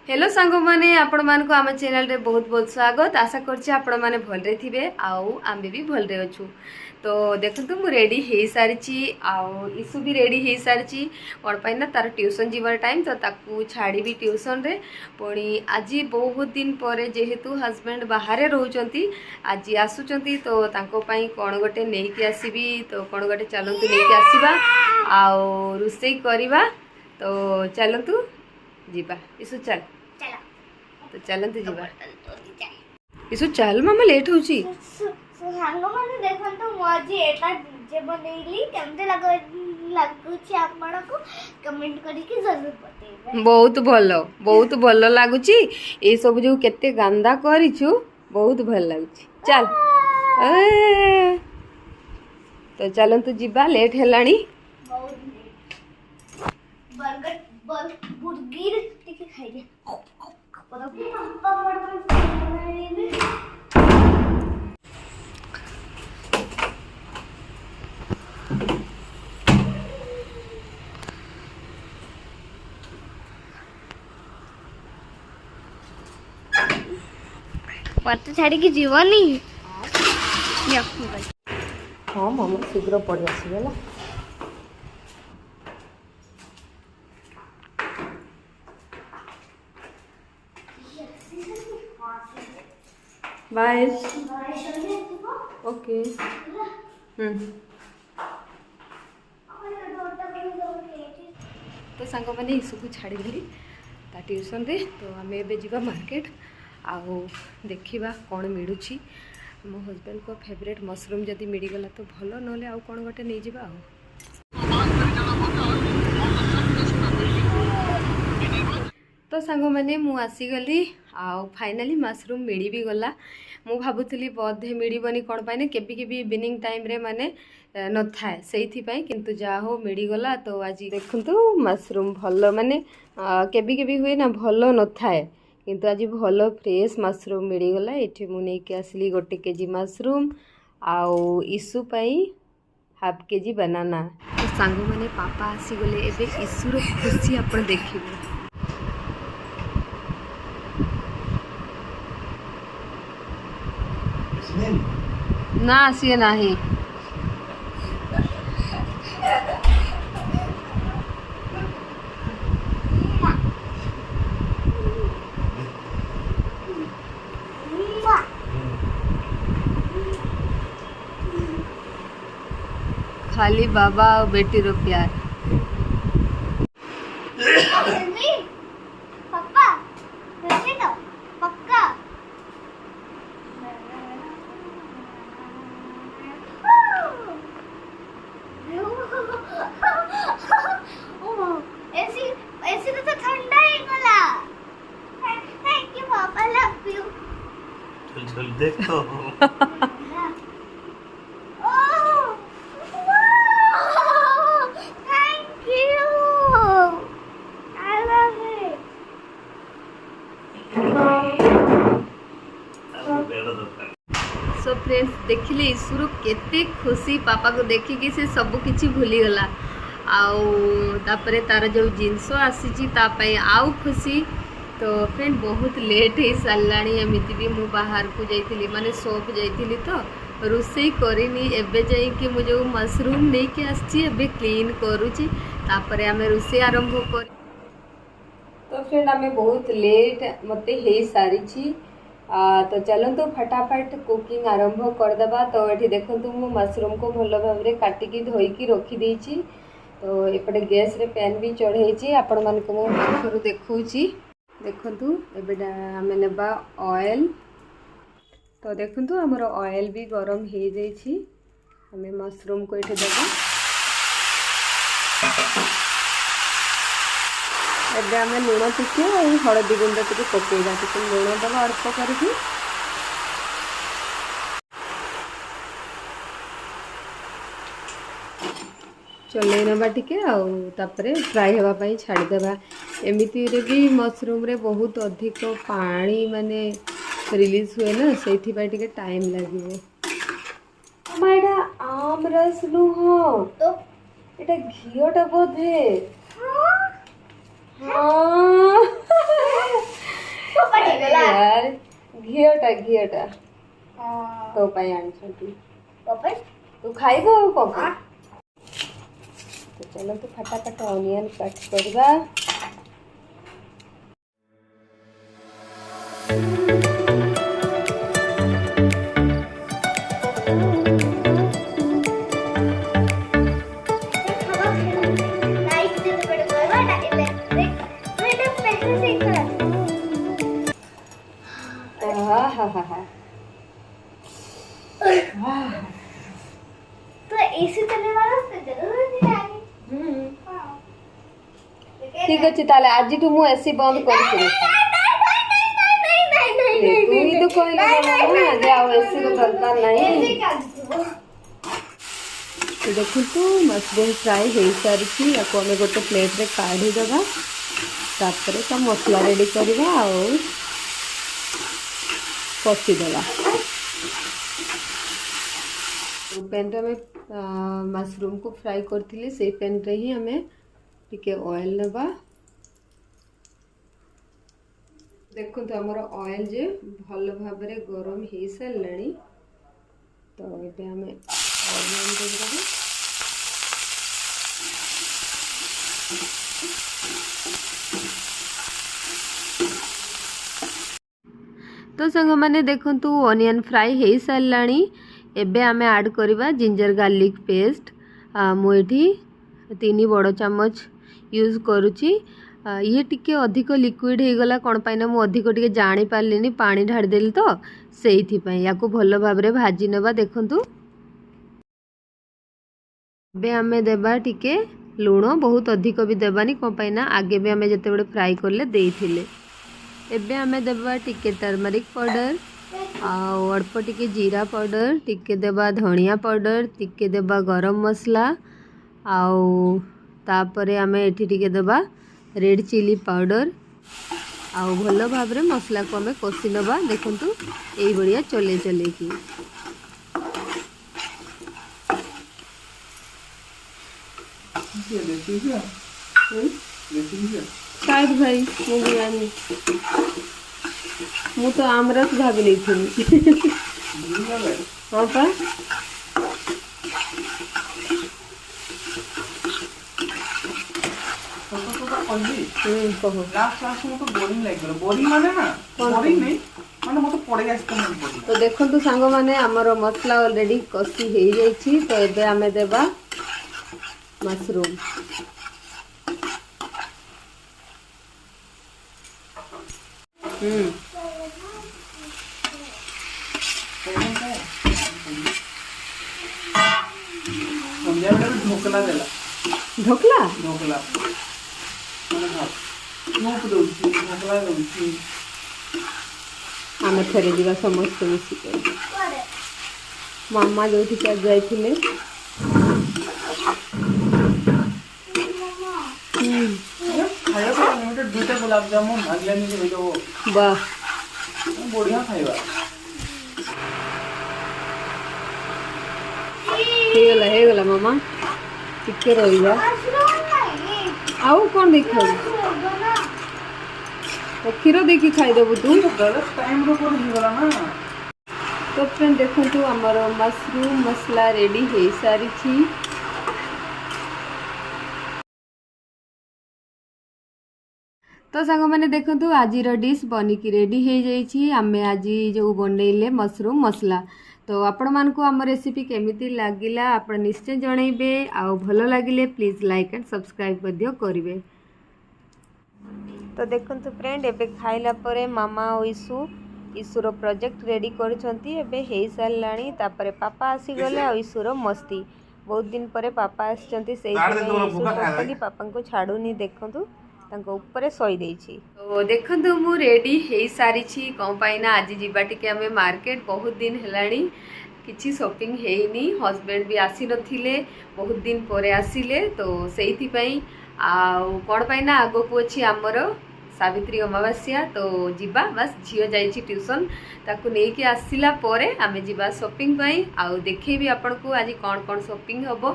Hello सांग मैंने आपण मानक आम चैनल रे बहुत बहुत स्वागत। आशा करछि आपण माने भलरे थिबे आउ आमे भी भलरे अछु। तो देखंतु मु रेडी हे सारिछि आउ इशू भी रेडी हे सारिछि कोन पाइना तार ट्यूशन जीवर टाइम तो ताकू छाड़ी भी ट्यूशन रे पुणी आज बहुत दिन पर जेहेतु हस्बैंड बाहर रहउचंती आज आसुचंती तो तांको पई कोन गोटे नेकी आसीबी तो कोन गोटे चलंतु नेकी आसीबा आउ रुसई करबा तो चलंतु जीवा इशू चल तो चलते जीवा इसु चल मामा लेट होची सांग माने देखंतु मु आज एटा डीजे बनैली केमते लागुची आपण को कमेंट करी के जरूर बताइबे। बहुत भलो लागुची ए सब जो केते गंदा करिछु बहुत भल लागुची चल तो चलंतु जीवा लेट हेलानी बर्गर बुर्गर टिके खाइ दे पत्ते छाड़ी की जीवनी हाँ मामा शीघ्र पड़ आसगला बाय ओके तो सांग मैंने इशू को छाड़ी ता ट्यूशन रे तो आम एवं मार्केट आउ देखा कौन मिलूँ मो हस्बैंड को फेवरेट मशरूम जदि मिलगला तो भल ना आउ कौन गोटे नहीं जावा तो सांग मैंने मु आसीगली आउ फाइनाली मशरूम मिल भी गला मु भावुली बोधे मिलबनी कौन पाई केबी केबी इवनिंग टाइम रे माने न थाए से किंतु जा हो मिलगला तो आज देखंतु मशरूम भल माने केबी केबी हुए ना भल न थाए किंतु आज भल फ्रेश मशरूम मिलगला ये मुझे आसली 1 केजी मशरूम आउ इशू पाई हाफ केजी बनाना तो सांग मैंने पापा आसीगले एबे इशूर खुशी आप देखिए ना आसिए नहीं खाली बाबा और बेटी रो प्यार पापा कैसे तो पक्का ऐसी तो ठंडा ही गला। थैंक यू पापा लव यू चल देख तो सो फ्रेंड्स देखिले ईश्वर केते खुशी पापा को देखिकी से सब किछि भूली गला आउ तार जो जिनस आसी आउ खुशी तो फ्रेंड बहुत लेट हो साराणी एमती भी मु बाहर को जाइली माने शॉप जाइली तो रोसई करनी एबे जाइए मुझे जो मशरूम नहीं कि आसी एबे क्लीन करुची तापरे आमे रोसई आरंभ कर तो फ्रेंड आमे बहुत लेट मते हे सारी तो चलतु फटाफट कुकिंग आरंभ करदे तो ये देखूँ मु मशरूम को भल भाव में काटिकी धोईकी रखीदे तो एपटे गैस रे पैन भी चढ़े आपण मान पाखर देखा देखु एम नेबा ऑयल तो देखु आमर ऑयल भी गरम हो जाइए आम मशरूम को ये देवा एबे आम लुण टिके हलदी गुंड टिके पकेगा टिके लुण दबा अल्प करके चलै नवा टिके आउे फ्राए होगापाई छाड़देवा एमती भी मशरूम रे बहुत अधिक पानी माने रिलीज हुए ना से टाइम लगे आम रस नुह तो এটা ঘিওটা বোধে। हाँ टा घीटा हाँ तो पाई आनी पापा तू खाइबो कब तो चलो तो फटाफट ऑनियन कट करवा लाइट दे बड़े करवा ना इलेक्ट्रिक मैंने पहले से करा तो एसी चलने वाला उससे जरूर नहीं आनी हाँ ठीक अच्छे ताले आज तू मु एसी बंद कर तू ही तो कहले ना जे आ एसी को दरकार नहीं तो देखो तो मशरूम फ्राई हो सारी या को हमें गोटे प्लेट रे काढ़ी देबा तापर ता मसला रेडी करबा और कसी देबा पैन रे में मशरूम को फ्राई करथिले से पैन रे ही हमें टिके ऑयल नेबा देखो तो हमर ऑयल जे भल भाव रे गरम हे सारलानी तो एबे हमें ऑनियन दे देबा तो संग माने देखंतु ऑनियन फ्राई हे सारलानी एबे आमे ऐड करबा जिंजर गार्लिक पेस्ट मु एठी 3 बड़ चम्मच यूज करुची ये टिके अधिक लिक्विड हो गला कौन पाइना मु अधिक टिके जानी पारलिनी पानी ढाड़ी देली तो सेइथि पई याको भलो भाव रे भाजी नेबा देखंतु बे आमे देबा टिके लूण बहुत अधिक भी देबानी कौन पाइना आगे भी आमे जते बड़े फ्राई करले देइथिले एबे आमे देबा टिके टर्मरिक पाउडर आउ अल्प टिके जीरा पाउडर टिके देबा धनिया पाउडर टिके देबा गरम मसला आउ तापरे आमे एठी टिके देबा रेड चिली पाउडर आउ भलो भाव रे मसला को आमे कसी नबा देखंतु एई बढ़िया चले चले की शायद भाई मु बिरयानी मु तो आमरस भाभी नहीं थी हाँ पा कहो लास्ट लास्ट में तो बोरिंग लाइक बोरिंग माने ना बोरिंग नहीं माने मतो पड़े आस्ते तो देखंतु सांग माने हमर मसला ऑलरेडी कसी हे जाईची तो एबे हमें देबा मशरूम संध्या बेला ढोकला देला ढोकला ढोकला माने भात मूप दउची ढोकला दउची आमे थरे दिवा समस्त मिसी कर मामा जो थी कर जाइथिले खाया तो लिमिटेड दुटा गुलाब जामुन अगला नहीं जे जो वाह बढ़िया खाइबा हे गला मामा टिके रहिबा आउ कोन देखो तो खीरो देखी खाई देबु तू गलत टाइम रो कोन ही गला ना तो फ्रेंड देखंतु हमर मशरूम मसला रेडी हे सारी छी तो सांग मैंने देखो आज डिश बनिकी रेडी हो जाइए आम आज जो बनइले मशरूम मसला तो आपण मानक आम रेसिपी केमिति लागिला आपण निश्चय जनइबे आउ भलो लागिले प्लीज लाइक एंड सब्सक्राइब करेंगे। तो देखंतु फ्रेंड एबे खाइला परे मामा और ईशुर प्रोजेक्ट रेडी करे हे साराणी तापरे पापा आसी गले और ईशुर मस्ती बहुत दिन पर पापा आछंती सेही पापा को छाड़ूनी देखंतु तांको ऊपर सई देछि तो देखंतु मु रेडी हे सारी छी कौन पाइना आज जीवा टिके हमें मार्केट बहुत दिन हेलाणी किछि शॉपिंग हेइनी हस्बैंड भी आसी नथिले बहुत दिन परे आसिले तो सेइथि पई आ कोन पाइना आगो को अछि हमर सावित्री अमावास्या तो जीवा बस झियो जाइछि ट्यूशन ताकू नै कि आसिला परे हमें जीवा शॉपिंग पई आ देखैबी आपन को आज कोन कोन शॉपिंग हबो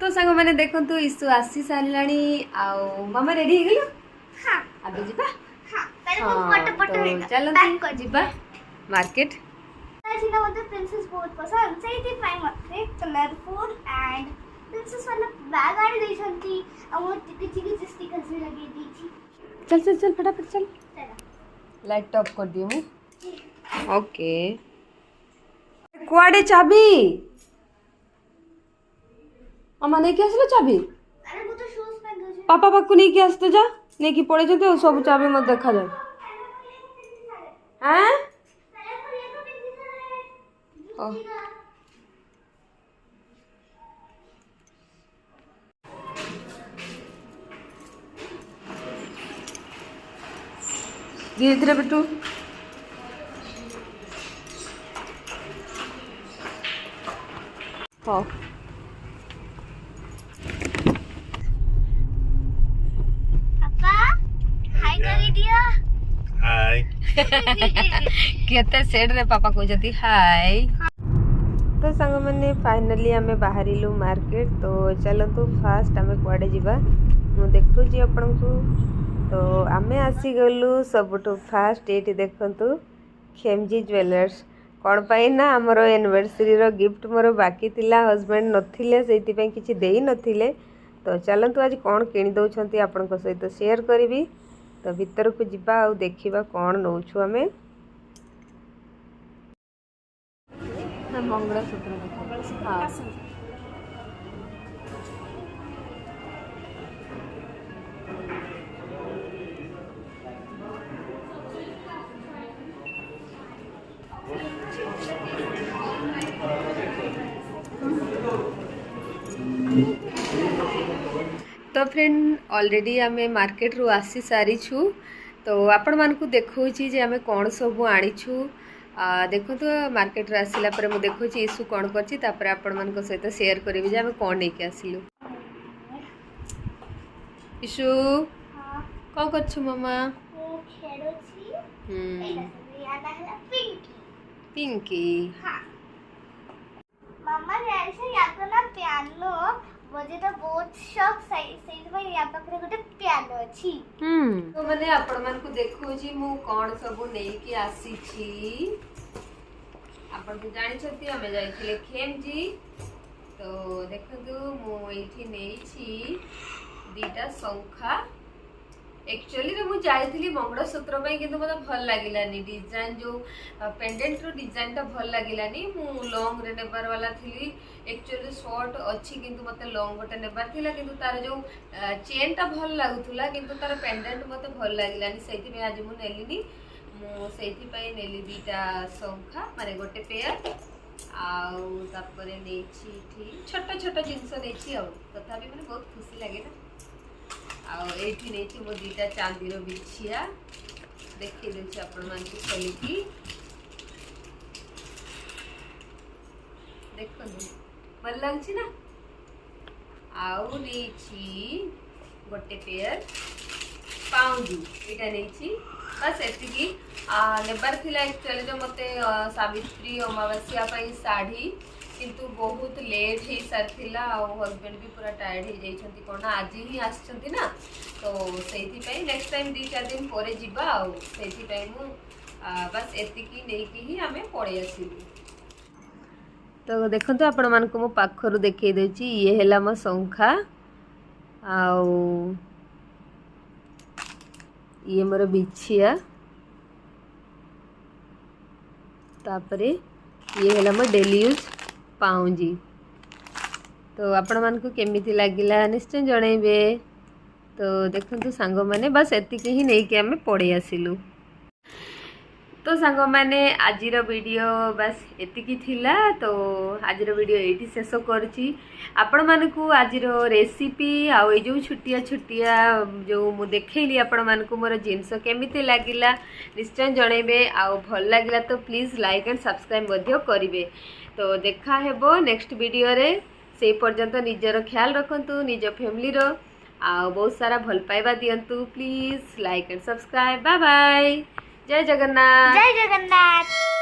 तो सांग मैंने देखंतु ईशु आसी सारलाणी आ मामा रेडी हो गलो हाँ आबे जीवा हाँ पहले वो फोटो फोटो तो चलो बैक कर जीवा मार्केट सीधा मते प्रिंसेस बहुत पसंद सेठी पाई मते कलरफुल एंड प्रिंसेस वाला बैग आनी देई छंती और चिकी स्टिकर्स भी लगी दी थी। चल चल चल फटाफट चल चलो लाइट ऑफ कर दियो मु ओके कुआडे चाबी अम्मा नहीं के आसलो चाबी अरे वो तो शूज पहन गए पापा पाकू नहीं के आसतो जा नहीं कि पड़े जते सब चाबी मत देखा जाए हैं ओ धीरे धीरे बेटू हाँ पापा हाय कर दिया हाय केते सेड रे पापा कहते हाय तो सांग मैंने फाइनली आमे बाहरिलु मार्केट तो चलतु फास्ट आमे कुआडे जीवा मु देखुची आपन को तो आमे आसी गलु सबटु फास्ट एटी देखंतु खेमजी ज्वेलर्स कौन पाई ना आमर एनिवर्सरी रो गिफ्ट मोर बाकी थिला हस्बैंड नथिले सेति पई किछि देई नथिले तो चलतु आज कौन किनी दउछंती आपन को सहित शेयर करबी तो भीतर को जीवा आ देखिबा कौन नउछु आमे मंगलसूत्र देखो हाँ तो फ्रेंड ऑलरेडी आमे मार्केट रू आसी सारी छु तो आपण मान को देखौ छी जे आमे कोन सब आनी छु देखो तो मार्केट रे आसिला पर मु देखौ छी इशू कोन करछि तापर आपण मान को सहित शेयर करबी जे आमे कोन नै के आसिलु इशू हां कोन करछु मम्मा वो खेलो छी एटा सब याद आला पिंकी पिंकी हां मम्मा ने ऐसे याद करना पियानो मुझे तो बहुत शौक सही में या पाखरे गोटे पियानो अछि तो माने आपण मान को देखो जी मु कोन सब नै के आसी छी आपण तो जानि छथि हमें जाइथिले खेमजी तो देखंतु मु एठी नै छी दीटा संखा एक्चुअली रे मु जाइथिली मंगलसूत्र पई किंतु मते भल लागिलानी डिजाइन जो पेंडेंट रो डिजाइन ता भल लागिलानी मु लॉन्ग रे नेबार वाला थिली एक्चुअली शॉर्ट अछि किंतु मते लॉन्ग गोटे नेबार थिला किंतु तार जो चेन ता भल लागुथुला किंतु तार पेंडेंट मते भल लागिलानी सेति पे आज मु नेलिनी मु सेति पई नेली दीटा संखा माने गोटे पेयर आउ तापरे नेछि थी छोट छोट जिंस नेछि आउ तथापि माने बहुत खुशी लागे ना आउ एठी नेछि मो दीटा चांदी रो बिछिया देखि देछि आपण मान को खोलिकी देखो भल लागछि ना आउ नेछि गोटे पेयर पाउंडी एटा नेछि बस एतिकी नेबार थिला एक्चुअली जो मते सावित्री अमावास्या पई साड़ी किंतु बहुत लेट हे सारथिला और हस्बैंड भी पूरा टायर्ड हे जाइछंती कोना आज ही आछंती ना तो सेति पई नेक्स्ट टाइम 2-4 दिन परे जिबा आ सेति पई मु बस एतिकी नेकी ही हमें पड़े आसिलु तो देखंतु आपण मान को मु पाखरु देखै देछि ये हेला म संखा आउ ये मोर बिछिया तापरे ये हेला मो डेली यूज पाउंजी तो आपण मान को केमिति लागिला निश्चय जणैबे तो देखंतु सांग माने बस एतिके ही नै के हमें पड़े आसिलु तो सांग माने आजिर वीडियो बस एतिकी थिला तो आजिर वीडियो एठी शेष करछि आपण मान को आजिर रेसिपी आ ए जो छुटिया छुटिया जो मु देखैली आपण मान को मोर जिंस केमिति लागिला निश्चय जणैबे आ भल लागिला तो प्लीज लाइक एंड सब्सक्राइब मध्य करिवे तो देखा हेबो नेक्स्ट वीडियो रे से पर्यंत निजर ख्याल रखंतु निज फैमिली रो आ बहुत सारा भल पाइबा दियंतु please like and subscribe bye bye जय जगन्नाथ जय जगन्नाथ।